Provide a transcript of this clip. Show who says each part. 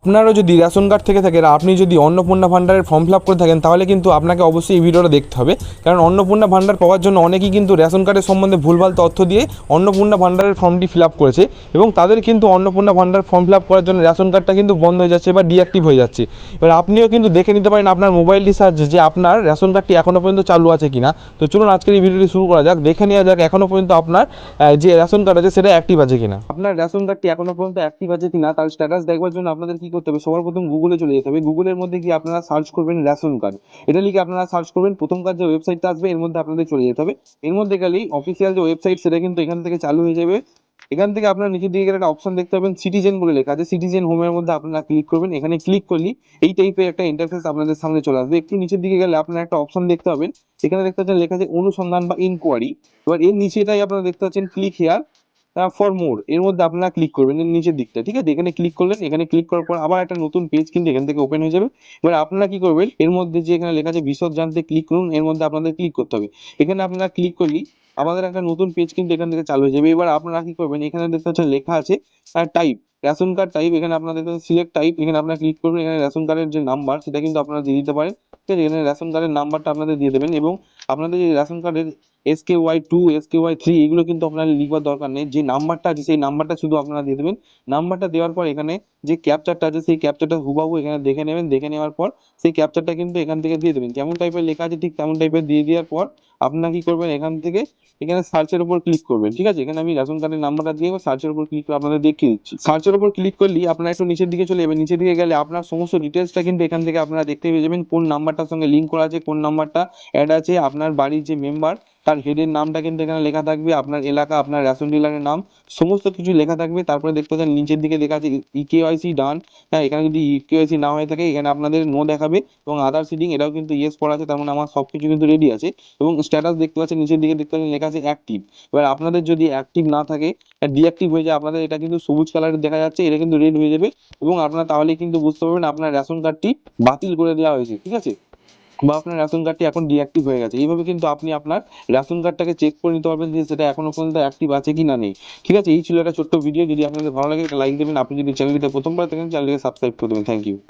Speaker 1: আপনারও যদি ration card থেকে থাকে আর আপনি যদি অন্নপূর্ণা ভান্ডারের ফর্ম ফিল আপ করে থাকেন, তাহলে কিন্তু আপনাকে অবশ্যই এই ভিডিওটা দেখতে হবে। কারণ অন্নপূর্ণা ভান্ডার পাওয়ার জন্য অনেকেই কিন্তু রেশন কার্ডের সম্বন্ধে ভুলভাল তথ্য দিয়ে অন্নপূর্ণা ভান্ডারের ফর্মটি ফিল আপ করেছে, এবং তাদের কিন্তু অন্নপূর্ণা ভান্ডার ফর্ম ফিল আপ করার জন্য রেশন কার্ডটা কিন্তু বন্ধ হয়ে যাচ্ছে বা ডিঅ্যাক্টিভ হয়ে যাচ্ছে। এবার আপনিও কিন্তু দেখে নিতে পারেন আপনার মোবাইল রিচার্জ যে আপনার রেশন কার্ডটি এখনও পর্যন্ত চালু আছে কিনা। তো চলুন আজকের এই ভিডিওটি শুরু করা যাক, দেখে নেওয়া যাক এখনও পর্যন্ত আপনার যে রেশন কার্ড আছে সেটা অ্যাক্টিভ আছে কিনা। আপনার রেশন কার্ডটি এখনো পর্যন্ত অ্যাক্টিভ আছে কিনা তার স্ট্যাটাস দেখবার জন্য আপনাদের কি করতে হবে, সবার প্রথম গুগলে চলে যেতে হবে। গুগলের মধ্যে গিয়ে আপনারা সার্চ করবেন রেশন কার্ড, এটা লিখে আপনারা সার্চ করবেন। প্রথম কাজ যে ওয়েবসাইটটা আসবে এর মধ্যে আপনাদের চলে যেতে হবে। এর মধ্যে গেলেই অফিসিয়াল যে ওয়েবসাইট সেটা কিন্তু এখান থেকে চালু হয়ে যাবে। এখান থেকে আপনার নিচের দিকে গেলে একটা অপশন দেখতে পাবেন সিটিজেন বলে লেখা আছে। সিটিজেন হোমের মধ্যে আপনারা ক্লিক করবেন। এখানে ক্লিক করলে এই টাইপের একটা ইন্টারফেস আপনাদের সামনে চলে আসবে। একটু নিচের দিকে গেলে আপনারা একটা অপশন দেখতে পাবেন, এখানে দেখতে পাচ্ছেন লেখা আছে অনুসন্ধান বা ইনকোয়ারি। এবার এর নিচেটাই আপনারা দেখতে পাচ্ছেন ক্লিক হেয়ার ফর মোর, এর মধ্যে আপনারা ক্লিক করবেন এর নিচের দিকটা, ঠিক আছে। এখানে ক্লিক করলেন, এখানে ক্লিক করার পর আবার একটা নতুন পেজ কিন্তু এখান থেকে ওপেন হয়ে যাবে। এবার আপনারা কি করবেন, এর মধ্যে যে এখানে লেখা আছে বিশদ জানতে ক্লিক করুন, এর মধ্যে আপনাদের ক্লিক করতে হবে। এখানে আপনারা ক্লিক করলেই আমাদের একটা নতুন পেজ কিন্তু এখান থেকে চালু হয়ে যাবে। এবার আপনারা কি করবেন, এখানে দেখতে পাচ্ছেন লেখা আছে টাইপ, রেশন কার্ড টাইপ। এখানে আপনাদের সিলেক্ট টাইপ, এখানে আপনারা ক্লিক করবেন। এখানে রেশন কার্ডের যে নাম্বার সেটা কিন্তু আপনারা দিয়ে দিতে পারেন, ঠিক আছে। এখানে রেশন কার্ডের নাম্বারটা আপনাদের দিয়ে দেবেন, এবং আপনাদের যে রেশন কার্ডের SKY2 SKY3 এগুলো কিন্তু আপনার লিখবার দরকার নেই। যে নাম্বারটা আছে সেই নাম্বারটা শুধু আপনারা দিয়ে দেবেন। নাম্বারটা দেওয়ার পর এখানে যে ক্যাপচারটা আছে সেই ক্যাপচারটা হুবাহু এখানে দেখে নেবেন। দেখে নেওয়ার পর সেই ক্যাপচারটা কিন্তু এখান থেকে দিয়ে দেবেন, যেমন টাইপের লেখা আছে ঠিক তেমন টাইপের দিয়ে দেওয়ার পর আপনারা কি করবেন, এখান থেকে এখানে সার্চের উপর ক্লিক করবেন, ঠিক আছে। এখানে আমি রেশন কার্ডের নাম্বারটা দিয়ে সার্চের উপর ক্লিক করে আপনাদের দেখিয়ে দিচ্ছি। সার্চের উপর ক্লিক করলেই আপনারা একটু নিচের দিকে চলে যাবেন। নিচের দিকে গেলে আপনার সমস্ত ডিটেলসটা কিন্তু এখান থেকে আপনারা দেখতে পেয়ে যাবেন, কোন নাম্বারটার সঙ্গে লিঙ্ক করা আছে, কোন নাম্বারটা অ্যাড আছে, আপনার বাড়ির যে মেম্বার তার হেডের নামটা কিন্তু এখানে লেখা থাকবে, আপনার এলাকা, আপনার রেশন ডিলারের নাম, সমস্ত কিছু লেখা থাকবে। তারপরে দেখতে পাচ্ছেন নিচের দিকে লেখা আছে ইকেওয়াইসি ডান। হ্যাঁ, এখানে যদি ইকেওয়াইসি না হয়ে থাকে এখানে আপনাদের নো দেখাবে, এবং আদার সিডিং এটাও কিন্তু ইয়েস করা আছে, তার মানে আমার সবকিছু কিন্তু রেডি আছে। এবং স্ট্যাটাস দেখতে পাচ্ছেন নিচের দিকে দেখতে পাচ্ছেন লেখা আছে অ্যাক্টিভ। এবার আপনাদের যদি অ্যাক্টিভ না থাকে, ডিঅ্যাক্টিভ হয়ে যায়, আপনাদের এটা কিন্তু সবুজ কালারের দেখা যাচ্ছে, এটা কিন্তু রেড হয়ে যাবে, এবং আপনারা তাহলে কিন্তু বুঝতে পারবেন আপনার রেশন কার্ডটি বাতিল করে দেওয়া হয়েছে, ঠিক আছে, বা আপনার রেশন কার্ডটি এখন ডিঅ্যাক্টিভ হয়ে গেছে। এইভাবে কিন্তু আপনি আপনার রেশন কার্ডটাকে চেক করে নিতে পারবেন যে সেটা এখনো পর্যন্ত অ্যাক্টিভ আছে কি না নেই, ঠিক আছে। এই ছিল একটা ছোট্ট ভিডিও। যদি আপনাদের ভালো লাগে একটা লাইক দেবেন। আপনি যদি চ্যানেলটিতে প্রথমবার দেখেন চ্যানেলটিকে সাবস্ক্রাইব করে দেবেন। Thank you.